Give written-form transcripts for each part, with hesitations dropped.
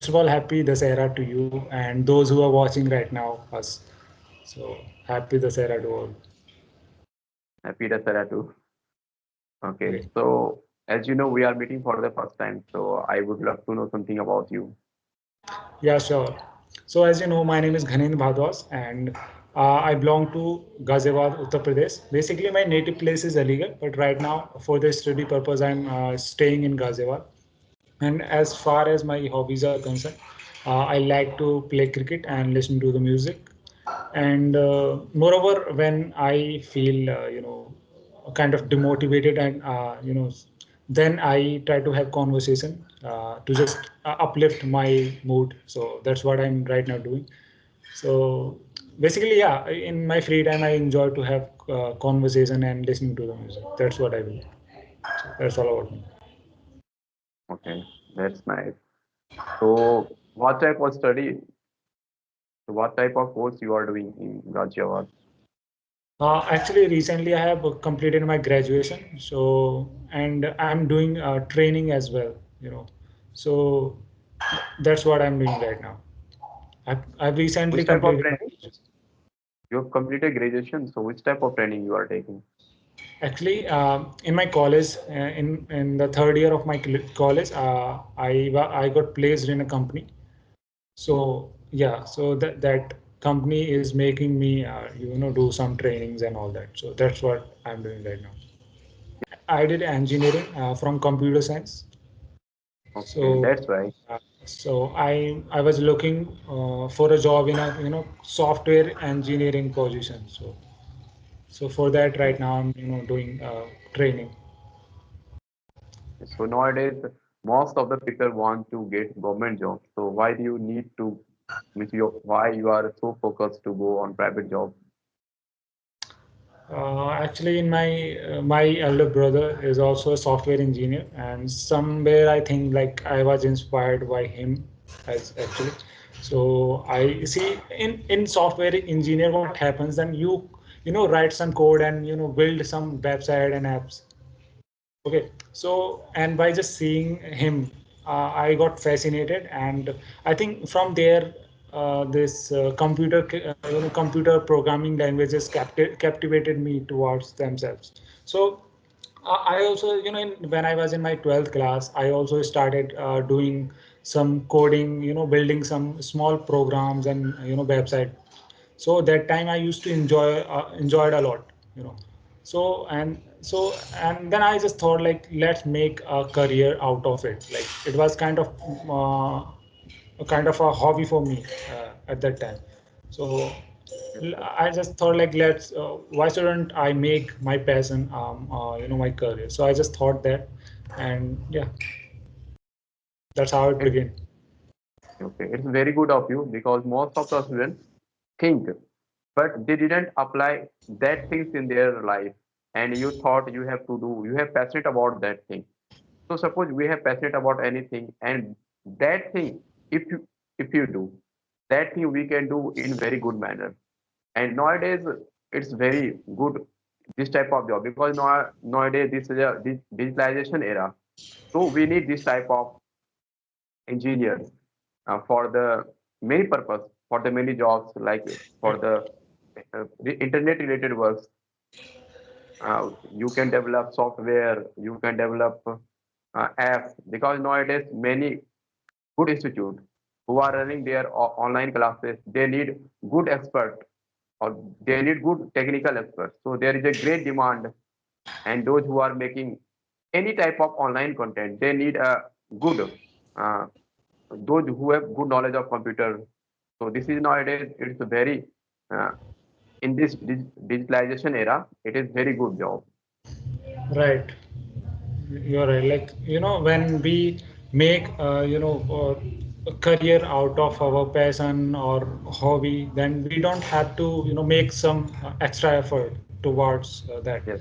of all, happy Dasera to you and those who are watching right now us. So happy Dasera to all. Happy Dasara too. Okay, Okay. so as you know, we are meeting for the first time, so I would love to know something about you. Yeah, sure. So as you know, my name is Ghanen Bhadwas and I belong to Ghaziabad, Uttar Pradesh. Basically, my native place is Aligarh, but right now, for the study purpose, I'm staying in Ghaziabad. And as far as my hobbies are concerned, I like to play cricket and listen to the music. And moreover, when I feel, kind of demotivated and, then I try to have conversation to just uplift my mood. So that's what I'm right now doing. So basically, yeah, in my free time, I enjoy to have conversation and listening to the music. That's what I do. So that's all about me. Okay, that's nice. So what type of study, what type of course you are doing in Ghaziabad? Actually, recently I have completed my graduation, so and I'm doing training as well. So that's what I'm doing right now. I've recently Which type of completed my training? graduation. You have completed graduation, so which type of training you are taking? Actually, in my college, in the third year of my college, I got placed in a company. So yeah, so that company is making me do some trainings and all that. So that's what I'm doing right now. I did engineering from computer science. Okay, So, that's right. I was looking for a job in a software engineering position. So for that right Okay. now I'm doing training. So nowadays, most of the people want to get government job. So why do you need to, why you are so focused to go on private job? Actually, in my elder brother is also a software engineer, and somewhere I think like I was inspired by him as actually. So I see in software engineer what happens then you write some code and build some website and apps. Okay, so and by just seeing him, I got fascinated, and I think from there, this computer programming languages captivated me towards themselves. So I also, when I was in my 12th class, I also started doing some coding, building some small programs and website. So that time I used to enjoy it a lot. you know and then I just thought like let's make a career out of it. Like it was kind of a hobby for me at that time. So I just thought like let's why shouldn't I make my passion my career. So I just thought that, and yeah, that's how it It's began. okay. It's very good of you because most of the students think, but they didn't apply that things in their life. And you thought you have to do, you have passionate about that thing. So suppose we have passionate about anything, and that thing, if you do, that thing we can do in very good manner. And nowadays it's very good this type of job because nowadays this is a this digitalization era. So we need this type of engineers for the many purpose, for the many jobs like for the internet related works. You can develop software, you can develop apps because nowadays many good institute who are running their online classes, they need good expert or they need good technical experts. So there is a great demand, and those who are making any type of online content, they need a good uh, those who have good knowledge of computer. So this is nowadays it's a very uh, in this digitalization era, it is very good job. Right. You're right. Like, when we make, a career out of our passion or hobby, then we don't have to, make some extra effort towards that. Yes,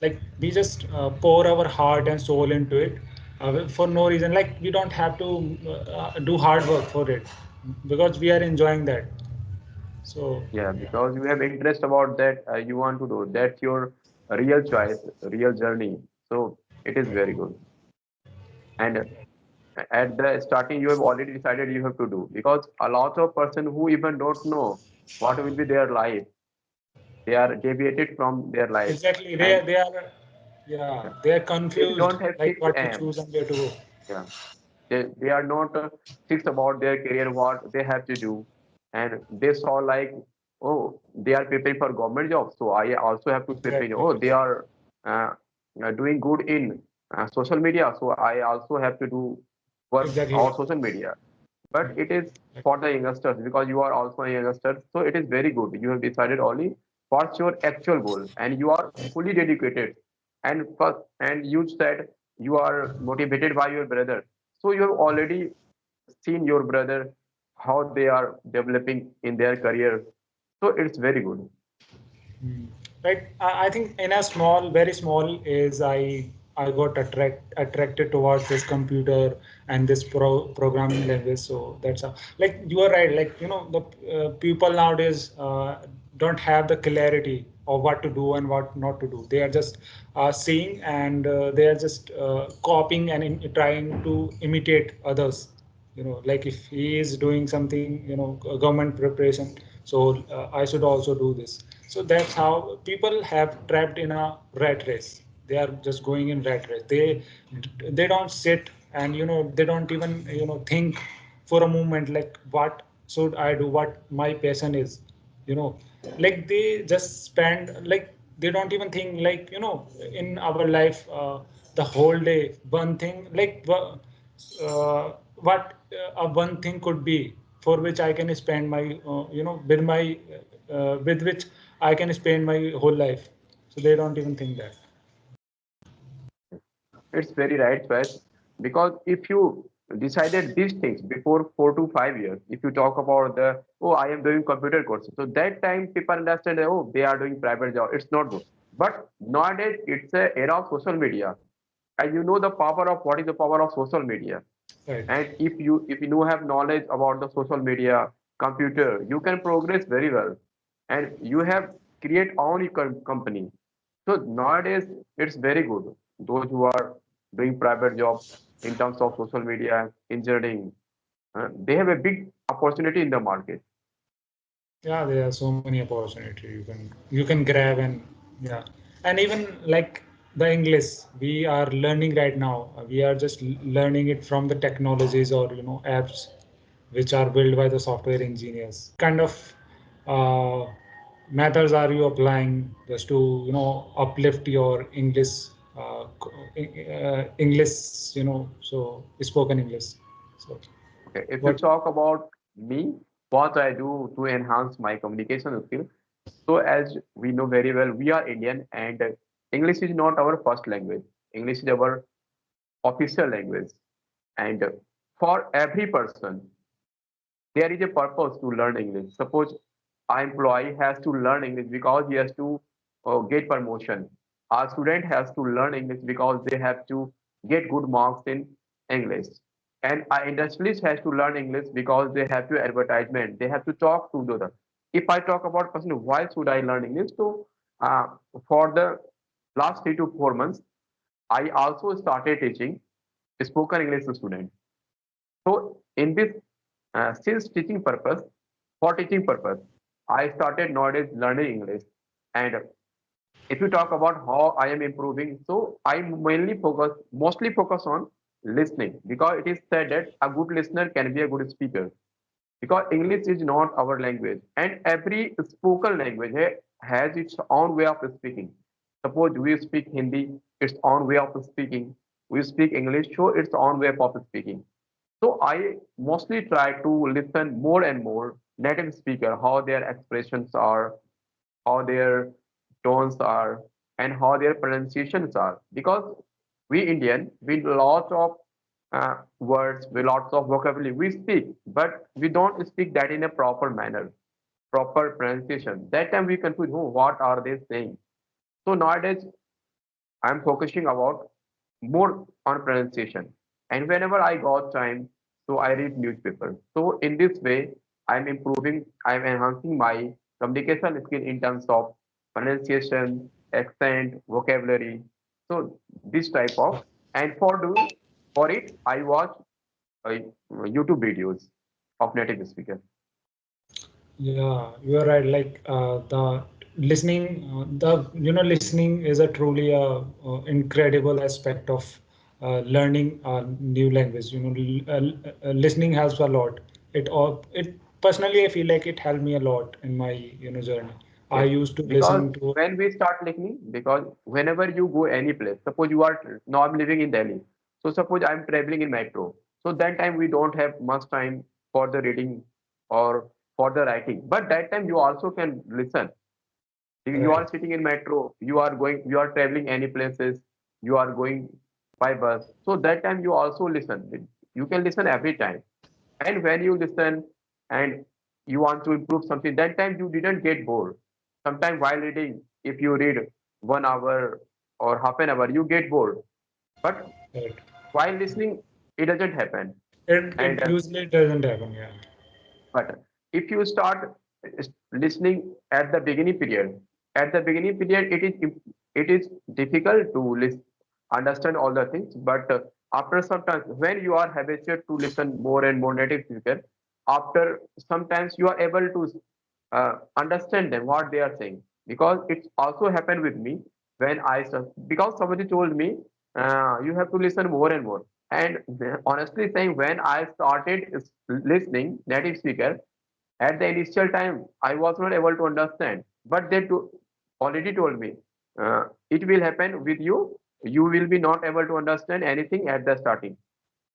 Like, we just pour our heart and soul into it for no reason. Like, we don't have to do hard work for it because we are enjoying that. So, yeah, because you have interest about that, you want to do. That's your real choice, real journey. So it is very good. And at the starting you have already decided you have to do, because a lot of person who even don't know what will be their life, they are deviated from their life, Exactly. and They are, yeah, yeah, they are they confused, don't have like fixed what to aim. choose and where to go. Yeah, they are not fixed about their career, what they have to do, and they saw like, oh, they are preparing for government job, so I also have to prepare. Exactly. Oh, they are uh, doing good in social media, so I also have to do work Exactly. on social media. But it is Like, for the youngsters, because you are also a youngster, so it is very good. You have decided only what's your actual goal, and you are fully dedicated. And first, and you said you are motivated by your brother, so you have already seen your brother how they are developing in their career, so it's very good. mm. Right. I think in a small, very small is I got attracted towards this computer and this programming language. So that's how. Like you are right. Like the people nowadays don't have the clarity of what to do and what not to do. They are just seeing and they are just copying and trying to imitate others. Like if he is doing something, a government preparation, so I should also do this. So that's how people have trapped in a rat race. They are just going in rat race. They don't sit and they don't even think for a moment like what should I do, what my passion is. you know like they just spend, like they don't even think, like in our life, the whole day one thing, like what a one thing could be for which I can spend my with which I can spend my whole life. So they don't even think that. It's very right choice, because if you decided these things before 4 to 5 years, if you talk about the, oh, I am doing computer courses, so that time people understand that, oh, they are doing private job, it's not good. But nowadays it's a era of social media, and you know the power of what is the power of social media. Right. And if you have knowledge about the social media, computer, you can progress very well, and you have create own company. So nowadays it's very good. Those who are doing private job in terms of social media engineering, they have a big opportunity in the market. Yeah, there are so many opportunity you can grab. And yeah, and even like the English we are learning right now, we are just learning it from the technologies or apps which are built by the software engineers. Kind of uh, methods are you applying just to uplift your English, English, so spoken English. So Okay, if you what? talk about me, what I do to enhance my communication skill. So as we know very well, we are Indian, and English is not our first language. English is our official language. And for every person, there is a purpose to learn English. Suppose an employee has to learn English because he has to get promotion. A student has to learn English because they have to get good marks in English. And an industrialist has to learn English because they have to advertisement. They have to talk to the other. If I talk about person, why should I learn English? So uh, for the last 3 to 4 months, I also started teaching spoken English to students. So in this, since teaching purpose, for teaching purpose, I started nowadays learning English. And if you talk about how I am improving, so I mostly focus on listening, because it is said that a good listener can be a good speaker. Because English is not our language, and every spoken language has its own way of speaking. Suppose we speak Hindi, its own way of speaking. We speak English, so its own way of speaking. So I mostly try to listen more and more native speaker, how their expressions are, how their tones are, and how their pronunciations are. Because we Indian, we lots of words, we lots of vocabulary we speak, but we don't speak that in a proper manner, proper pronunciation. That time we confuse, oh, what are they saying? So nowadays I'm focusing about more on pronunciation. And whenever I got time, so I read newspaper. So in this way, I'm improving, I'm enhancing my communication skill in terms of pronunciation, accent, vocabulary. So this type of, and for it, I watch uh, YouTube videos of native speaker. Yeah, you are right. Like the listening, listening is a truly incredible aspect of learning a new language. Listening helps a lot. It personally, I feel like it helped me a lot in my journey. I Yes, used to because listen to. when we start listening, because whenever you go any place, suppose you are now I'm living in Delhi, so suppose I'm traveling in metro, so that time we don't have much time for the reading or for the writing, but that time you also can listen. You Right, are sitting in metro, you are traveling any places, you are going by bus, so that time you also listen. You can listen every time, and when you listen and you want to improve something, that time you didn't get bored. Sometimes while reading, if you read 1 hour or half an hour, you get bored. But right. while listening, it doesn't happen. It And usually doesn't happen. Yeah, but if you start listening at the beginning period, it is difficult to understand all the things. But after some time, when you are habituated to listen more and more native speaker, after sometimes you are able to understand them what they are saying. Because it also happened with me when because somebody told me you have to listen more and more. And honestly saying, when I started listening native speaker, at the initial time, I was not able to understand, but already told me it will happen with you. You will be not able to understand anything at the starting.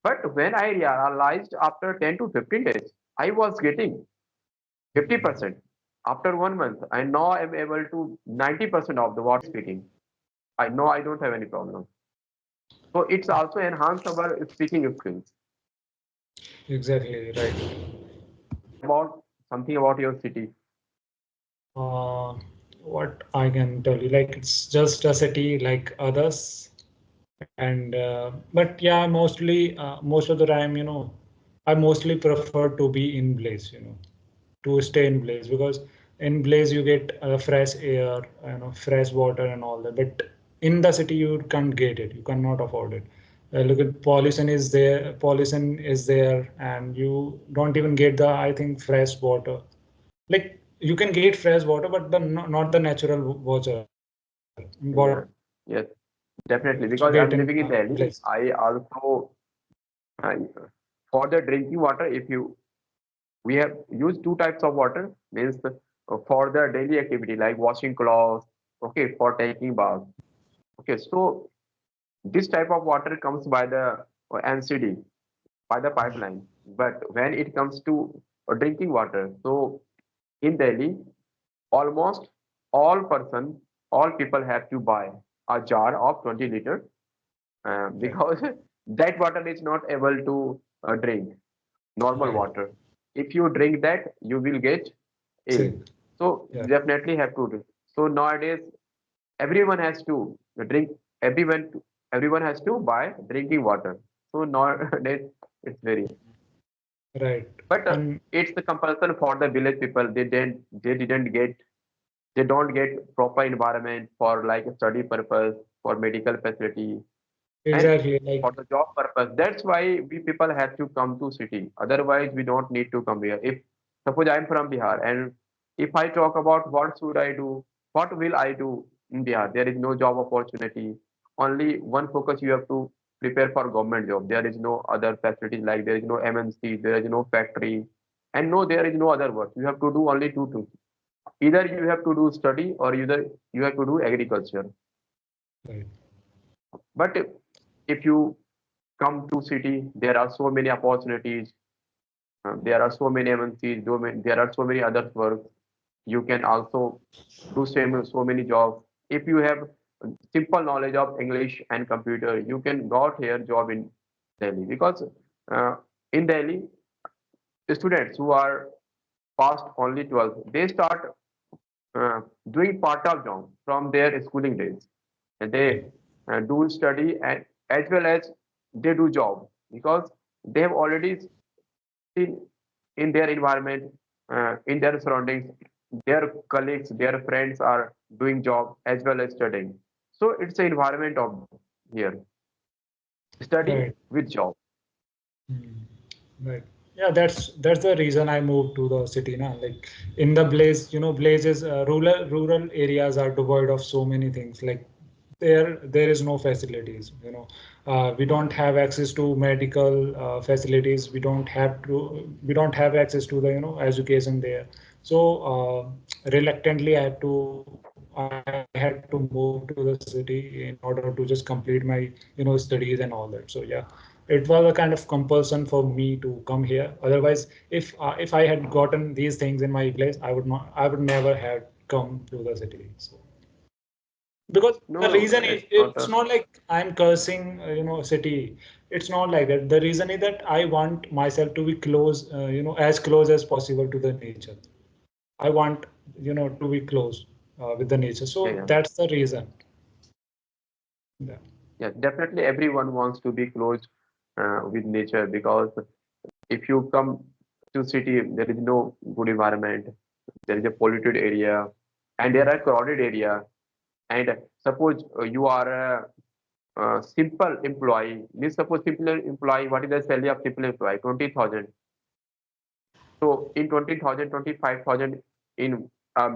But when I realized after 10 to 15 days, I was getting 50%. After 1 month, I now am able to 90% of the word speaking. I know I don't have any problem. So it's also enhanced our speaking skills. exactly right. About something about your city. Uh, what I can tell you, like it's just a city like others, and but yeah, most of the time, I mostly prefer to be in Blaze, to stay in Blaze because in Blaze you get fresh air, fresh water and all that. But in the city you can't get it. You cannot afford it. Look at pollution is there, and you don't even get the I think fresh water. Like you can get fresh water, but not the natural water Yeah. Yes. which you Definitely, get because in I'm living in Blaze. Delhi. I also uh, for the drinking water, if you we have used two types of water, means for the daily activity like washing clothes, okay, for taking bath. Okay, so this type of water comes by the NCD, by the pipeline. But when it comes to drinking water, so in Delhi, almost all person, all people have to buy a jar of 20 liter Right, because that water is not able to drink normal right. water. If you drink that, you will get ill. Sick. So Yeah, definitely have to drink. So nowadays, everyone has to drink. Everyone, everyone has to buy drinking water. So nowadays, it's very. right. But And it's the compulsion for the village people. They don't get proper environment for like study purpose, for medical facility, and exactly for like the job purpose. That's why we people have to come to city. Otherwise, we don't need to come here. If suppose I'm from Bihar and if I talk about what should I do, what will I do in Bihar, there is no job opportunity. Only one focus you have to prepare for government job. There is no other facilities like there is no MNC, there is no factory, and no there is no other work. You have to do only two things. Either you have to do study or either you have to do agriculture. right, But if you come to city, there are so many opportunities. There are so many MNCs, there are so many other works. You can also do so many jobs. If you have simple knowledge of English and computer, you can got here job in Delhi because uh, in Delhi, students who are past only 12th, they start uh, doing part-time job from their schooling days. And they right, do study and as well as they do job because they have already seen in their environment, in their surroundings, their colleagues, their friends are doing job as well as studying. So it's the environment of here, study right. with job. Mm. Right. Yeah, that's the reason I moved to the city now. Like in the Blaze, Blaze is rural areas are devoid of so many things. Like there is no facilities. We don't have access to medical facilities. We don't have access to the education there. So reluctantly, I had to move to the city in order to just complete my studies and all that. So yeah, it was a kind of compulsion for me to come here. Otherwise, if I had gotten these things in my place, I would never have come to the city. So because the No, reason is it's not it's a, not like I'm cursing city. It's not like that. The reason is that I want myself to be close, as close as possible to the nature. I want to be close with the nature. yeah, So yeah. that's the reason. Yeah. Yeah, definitely everyone wants to be close with nature, because if you come to city, there is no good environment, there is a polluted area, and there Mm. are crowded area. And suppose you are a simple employee, means suppose simple employee, what is the salary of simple employee? 20,000. So in 20,000, 25,000 in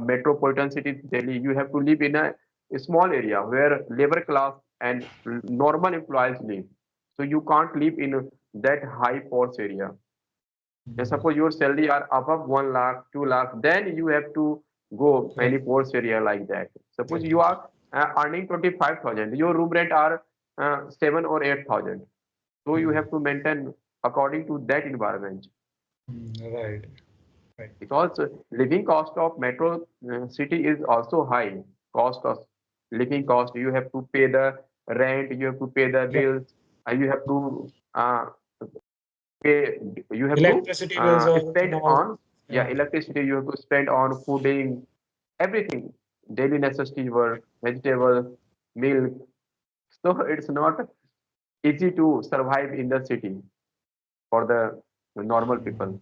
metropolitan city Delhi, you have to live in a small area where labor class and normal employees live. So you can't live in that high posh area. And Mm. suppose your salary are above 1 lakh, 2 lakh, then you have to go Right. any posh area like that. Suppose Exactly. you are earning 25,000, your room rent are 7 or 8,000. So you Mm. have to maintain according to that environment. Right. Right. Because living cost of metro city is also high. Cost of living cost, you have to pay the rent, you have to pay the Right. bills, and you have to pay, you have to Electricity bills or spend all. on, yeah, Yeah. electricity, you have to spend on fooding, everything, daily necessities were vegetables, milk. So it's not easy to survive in the city for the normal Mm. people.